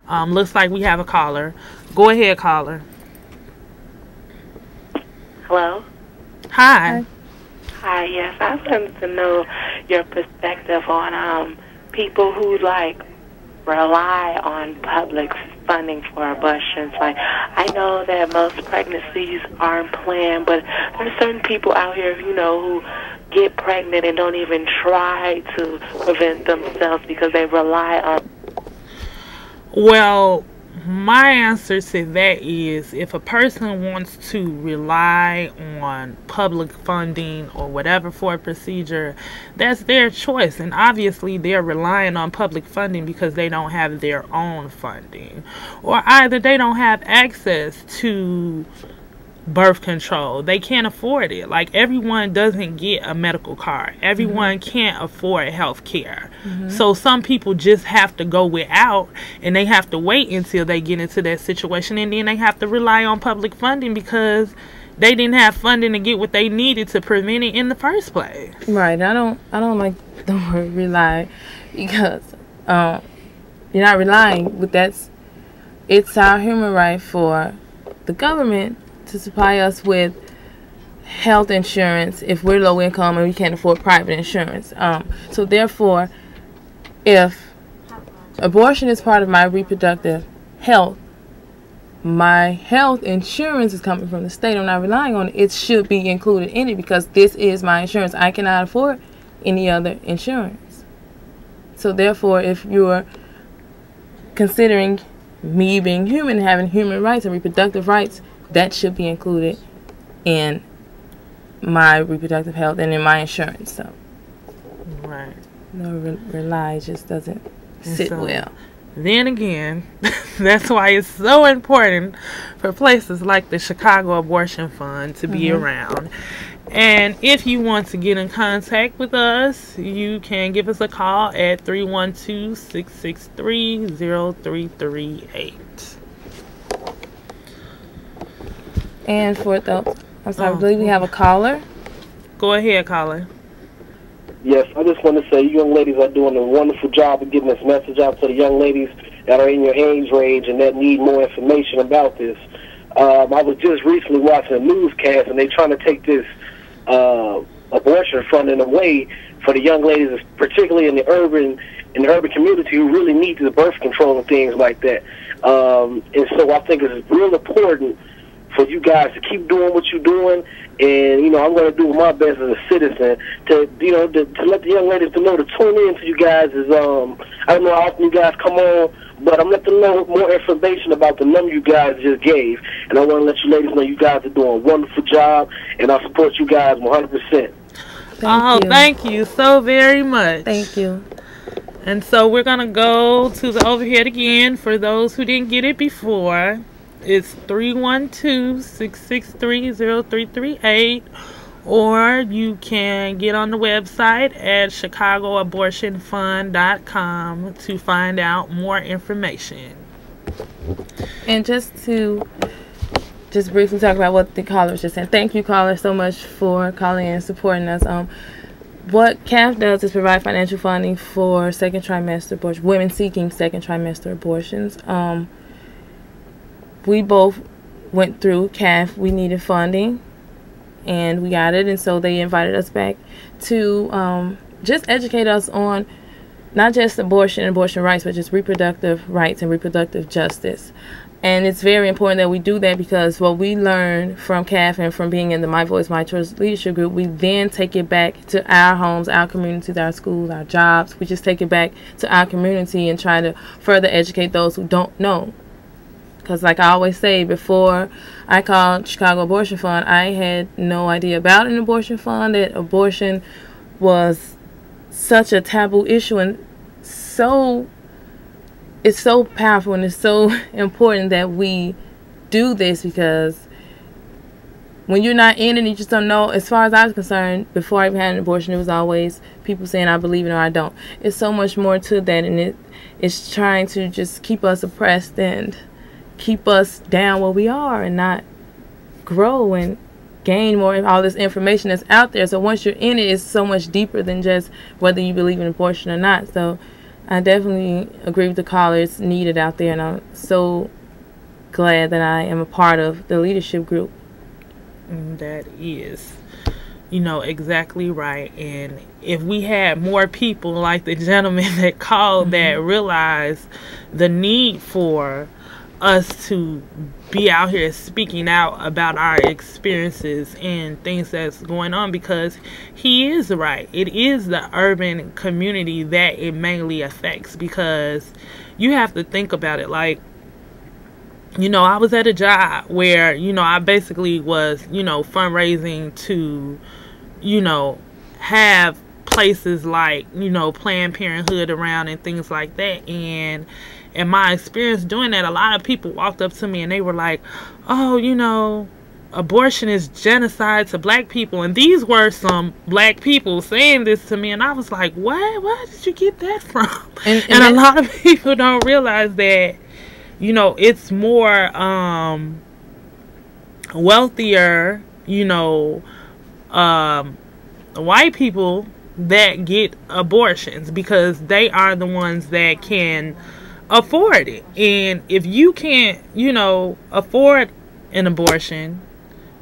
Looks like we have a caller. Go ahead, caller. Hello? Hi. Hi, yes. I wanted to know your perspective on people who, like, rely on public funding for abortions. Like, I know that most pregnancies aren't planned, but there's certain people out here, you know, who get pregnant and don't even try to prevent themselves because they rely on. Well, my answer to that is, if a person wants to rely on public funding or whatever for a procedure, that's their choice. And obviously they're relying on public funding because they don't have their own funding, or either they don't have access to birth control. They can't afford it. Like, everyone doesn't get a medical card. Everyone can't afford health care. So some people just have to go without, and they have to wait until they get into that situation, and then they have to rely on public funding because they didn't have funding to get what they needed to prevent it in the first place. Right. I don't like the word rely, because you're not relying, but it's our human right for the government to supply us with health insurance if we're low income and we can't afford private insurance. So therefore, if abortion is part of my reproductive health, my health insurance is coming from the state. I'm not relying on it. It should be included in it because this is my insurance. I cannot afford any other insurance. So therefore, if you're considering me being human, having human rights and reproductive rights, that should be included in my reproductive health and in my insurance. So, Right. No, rely just doesn't sit well. Then again, that's why it's so important for places like the Chicago Abortion Fund to be around. And if you want to get in contact with us, you can give us a call at 312-663-0338. And for the, I believe we have a caller. Go ahead, caller. Yes, I just want to say you young ladies are doing a wonderful job of getting this message out to the young ladies that are in your age range and that need more information about this. I was just recently watching a newscast, and they're trying to take this abortion funding away for the young ladies, particularly in the urban community, who really need the birth control and things like that. And so I think it's real important for you guys to keep doing what you're doing, and I'm going to do my best as a citizen to to let the young ladies to know to tune in to you guys. I don't know how often you guys come on, but I'm letting them know more information about the number you guys just gave, and I want to let you ladies know you guys are doing a wonderful job, and I support you guys 100%. Thank you so very much. Thank you. And so we're going to go to the overhead again for those who didn't get it before. It's 312-663-0338, or you can get on the website at chicagoabortionfund.com to find out more information. And just briefly talk about what the caller was just saying. Thank you, caller, so much for calling and supporting us. What CAF does is provide financial funding for second trimester abortion, women seeking second trimester abortions. We both went through CAF. We needed funding, and we got it. And so they invited us back to just educate us on not just abortion and abortion rights, but just reproductive rights and reproductive justice. And it's very important that we do that, because what we learn from CAF and from being in the My Voice, My Choice leadership group, we then take it back to our homes, our communities, our schools, our jobs. We just take it back to our community and try to further educate those who don't know. Because like I always say, before I called Chicago Abortion Fund, I had no idea about an abortion fund, that abortion was such a taboo issue, and it's so powerful, and it's so important that we do this, because when you're not in it, you just don't know. As far as I was concerned, before I even had an abortion, it was always people saying I believe it or I don't. It's so much more to that, and it's trying to just keep us oppressed and keep us down where we are and not grow and gain more of all this information that's out there. So once you're in it, it's so much deeper than just whether you believe in abortion or not. So I definitely agree with the caller. It's needed out there, and I'm so glad that I am a part of the leadership group. That is, exactly right. And if we had more people like the gentleman that called that realize the need for us to be out here speaking out about our experiences and things that's going on, because he is right. It is the urban community that it mainly affects, because you have to think about it. Like, I was at a job where, I basically was, fundraising to, have places like, Planned Parenthood around and things like that. And in my experience doing that, a lot of people walked up to me and they were like, oh, abortion is genocide to black people. And these were some black people saying this to me. And I was like, what? Where did you get that from? And a lot of people don't realize that, it's more wealthier, white people that get abortions, because they are the ones that can afford it. And if you can't, afford an abortion,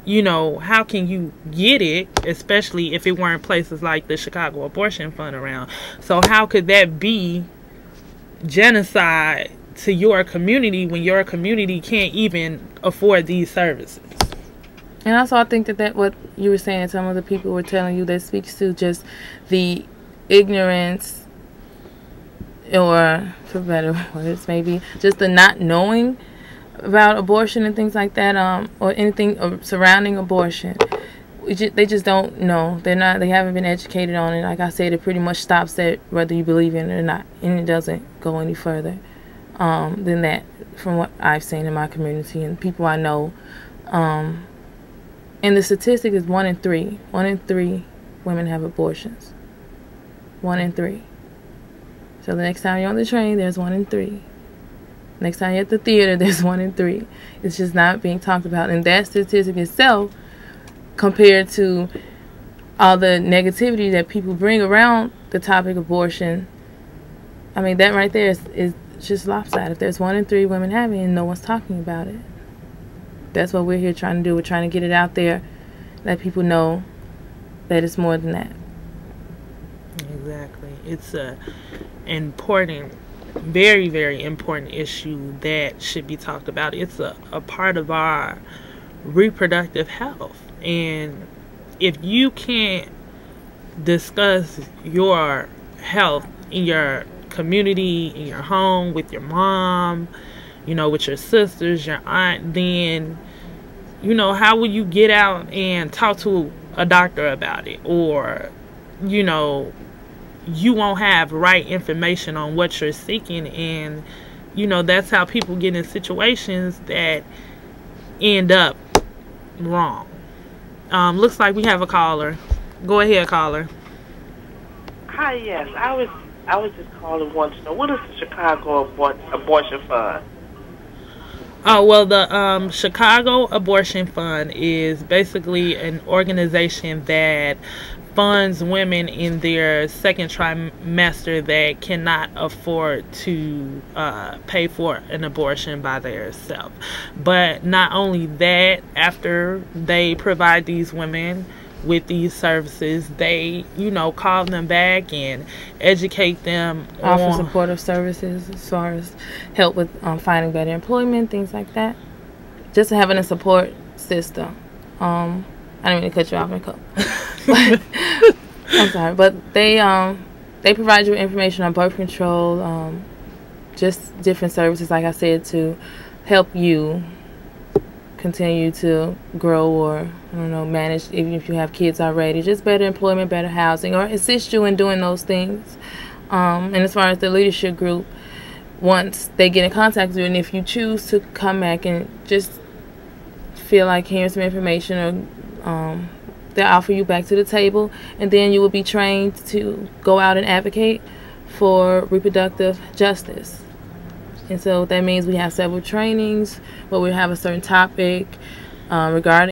how can you get it, especially if it weren't places like the Chicago Abortion Fund around? So how could that be genocide to your community when your community can't even afford these services? And also, I think that what you were saying, some of the people were telling you, that speaks to just the ignorance, or for better words, maybe just the not knowing about abortion and things like that, or anything surrounding abortion. They just don't know. They haven't been educated on it. Like I said, it pretty much stops at whether you believe in it or not, and it doesn't go any further than that, from what I've seen in my community and people I know. And the statistic is 1 in 3. 1 in 3 women have abortions. 1 in 3. So the next time you're on the train, there's 1 in 3. Next time you're at the theater, there's 1 in 3. It's just not being talked about. And that statistic itself, compared to all the negativity that people bring around the topic of abortion, I mean, that right there is just lopsided. If there's 1 in 3 women having it and no one's talking about it, that's what we're here trying to do. We're trying to get it out there, let people know that it's more than that. Exactly. It's a important, very, very important issue that should be talked about. It's a part of our reproductive health. And if you can't discuss your health in your community, in your home, with your mom, with your sisters, your aunt, then, how will you get out and talk to a doctor about it? Or, you won't have right information on what you're seeking. And, that's how people get in situations that end up wrong. Looks like we have a caller. Go ahead, caller. Hi, yes. I was just calling once to know, what is the Chicago Abortion Fund? Oh, well, the Chicago Abortion Fund is basically an organization that funds women in their second trimester that cannot afford to pay for an abortion by themselves. But not only that, after they provide these women with these services, they, call them back and educate them, offer supportive services as far as help with finding better employment, things like that. Just having a support system. I didn't mean to cut you off, Nicole. I'm sorry, but they provide you information on birth control, just different services, like I said, to help you continue to grow, or manage, even if you have kids already, just better employment, better housing, or assist you in doing those things. And as far as the leadership group, once they get in contact with you, and if you choose to come back and just feel like hearing some information, or they'll offer you back to the table, and then you will be trained to go out and advocate for reproductive justice. And so that means we have several trainings where we have a certain topic regarding